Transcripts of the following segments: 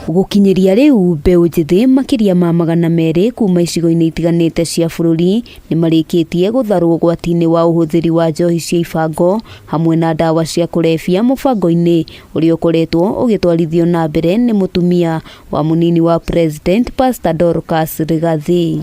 Gukinyiria riu mbeũ njithi makiria ma 200 kuma icigo-ini itiganite cia bururi ni marikitie gutharwo ugwati-ini wa uhuthiri wa njohi cia ibango hamwe na ndawa cia kurebia mubango-ini uria ukoretwo ugitwarithio na mbere ni mutumia wa munini wa president Pastor DORCAS RIGATHI.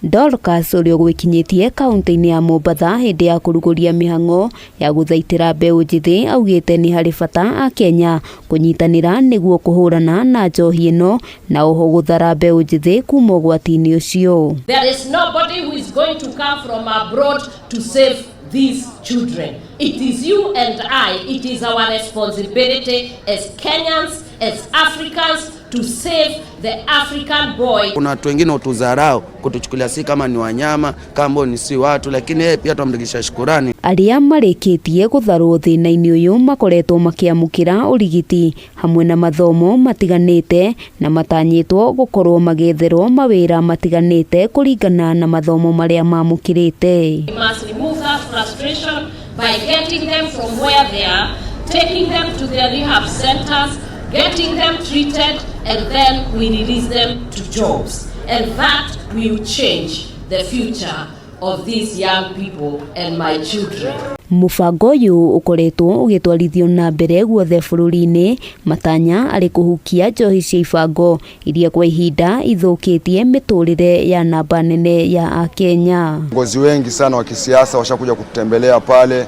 DORCAS uria gwikinyitie kaunti-ini ya Mombatha hindi ya kuruguria mihang'o ya guthaitira mbeũ njithi augite ni hari bata a Kenya kunyitanira niguo kuhurana na njohi ino na oho guthara mbeũ njithi kuma ugwati-ini ucio. There is nobody who is going to come from abroad to save these children. It is you and I. It is our responsibility as Kenyans, as Africans, to save the African boy. Kuna watu wengine utudharau kutuchukulia si kama ni wanyama, kama ni si watu, lakini yeye pia tumrudishia shukrani. Aria marikitie gutharwo thina-ini uyu makoretwo makiamukira urigiti hamwe na mathomo matiganite na matanyitwo gukorwo magetherwo mawira matiganite kuringana na mathomo maria mamukirite. We must remove that frustration by getting them from where they are, taking them to their rehab centers, getting them treated, and then we release them to jobs. And that will change the future of these young people and my children. Mubango uyu ukoretwo ugitwarithio na mbere guothe bururi-ini matanya ari kuhukia njohi cia ibango iria kwa ihinda ithukitie miturire ya namba nene ya Akenya. Viongozi wengi sana wa kisiasa washakuja kutembelea pale,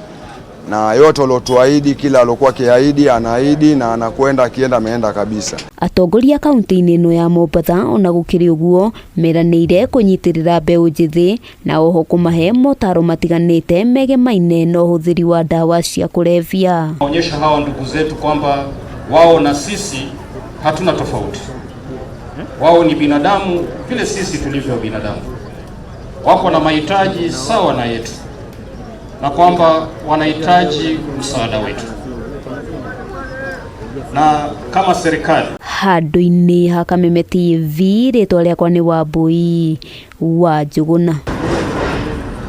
na yote waliotuahidi, kila alokuwa kiahidi anaahidi na anakwenda, akienda ameenda kabisa. Atongoria kaunti-ini ino ya Mombatha ona gukiri uguo meranire kunyitirira mbeũ njithi na oho kumahe motaro matiganite megemaine na uhuthiri wa ndawa cia kurebia. Onyesha hawa ndugu zetu kwamba wao na sisi hatuna tofauti. Wao ni binadamu vile sisi tulivyo binadamu. Wako na mahitaji sawa na yetu, na kwamba wanahitaji msaada wetu. Na kama serikali handu-ini ha Kameme TV ritwa riakwa ni Wambui wa Njuguna.